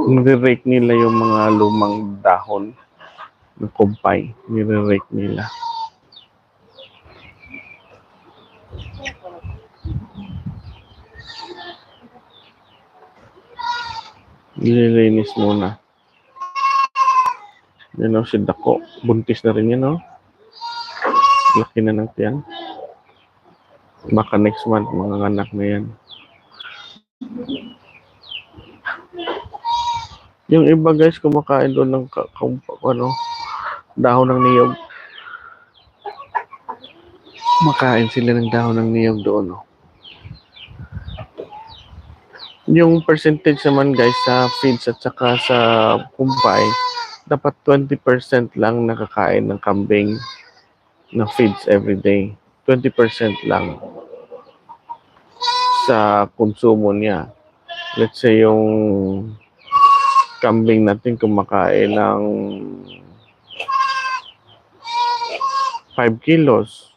nire-rake nila yung mga lumang dahon ng kumpay. Nire-rake nila. Nililinis muna. Yan o, si Dako. Buntis na rin yan, no? Laki na ng tiyan. Baka next month, mga anak na yan. Yung iba guys, kumakain doon ng dahon ng niyog. Makain sila ng dahon ng niyog doon. No? Yung percentage naman guys sa feeds at saka sa kumpay, dapat 20% lang nakakain ng kambing na feeds every day. 20% lang sa konsumo niya. Let's say yung kambing natin kumakain ng 5 kilos.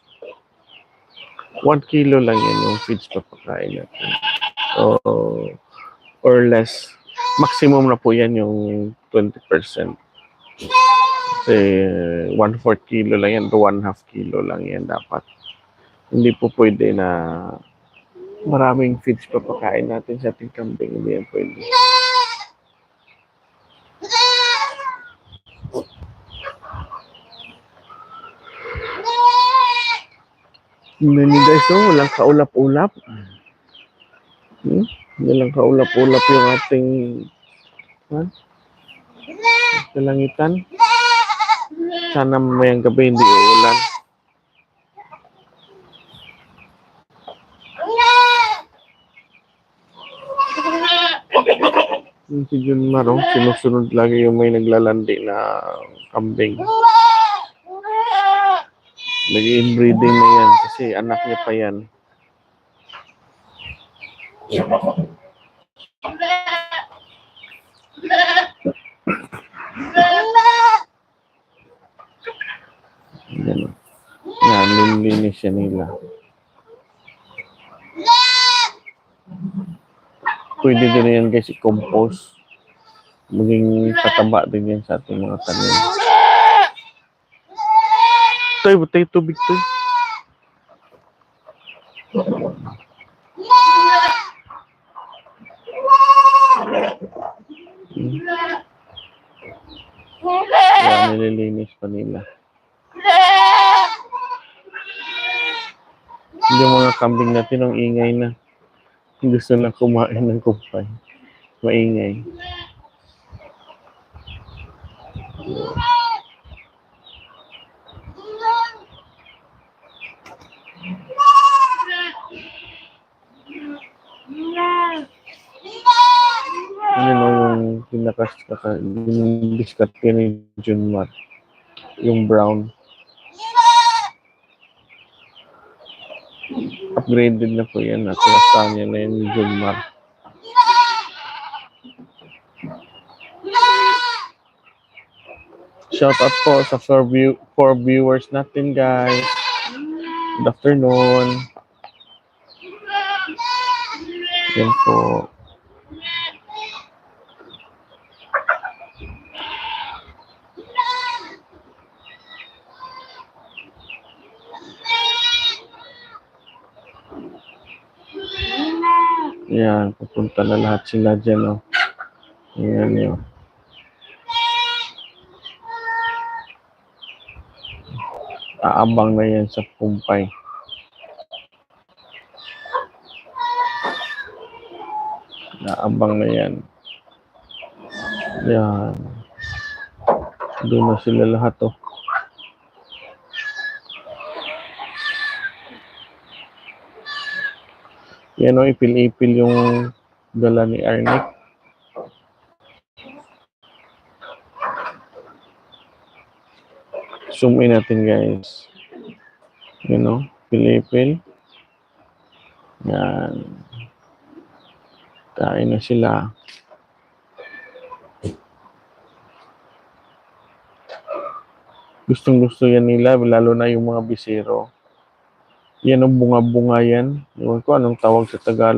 1 kilo lang yan yung feeds papakain natin. Or less. Maximum na po yan yung 20%. Kasi 1/4 kilo lang yan to 1/2 kilo lang yan dapat. Hindi po pwede na maraming feeds papakain natin sa ating kambing. Hindi yan pwede. Hindi guys, no? Walang kaulap-ulap. Walang kaulap-ulap yung ating kalangitan. Sana mamayang gabi hindi uulan. Yung si Junmar, sinusunod lagi yung may naglalandi na kambing. Nag-inbreeding na yan kasi anak niya pa yan. Yan, nilinis siya nila. Pwede din yan guys i-compose. Maging kataba din yan sa ating mga tanim. Toy, butay tubig to. Yan, nililinis pa nila. Yung mga kambing natin ang ingay na. Gusto na kumain ng kumpay. Maingay. Yung discard ni Junmar. Yung brown. Upgraded na po yan. Nasa niya na yung Junmar. Shout out po sa 4 viewers natin guys. Good afternoon. Yan po. Yan, pupunta na lahat sila dyan, oh. Yan yun. Aabang na yan sa kumpay. Naabang na yan. Yan. Doon na sila lahat, oh. Yan, oh, ipil-ipil yung dala ni Arnick. Zoom in natin, guys. Yan, oh, ipil-ipil. Yan. Kain na sila. Gustong-gusto yan nila, lalo na yung mga bisero. Yan ang bunga-bunga yan. Ewan ko anong tawag sa Tagalog.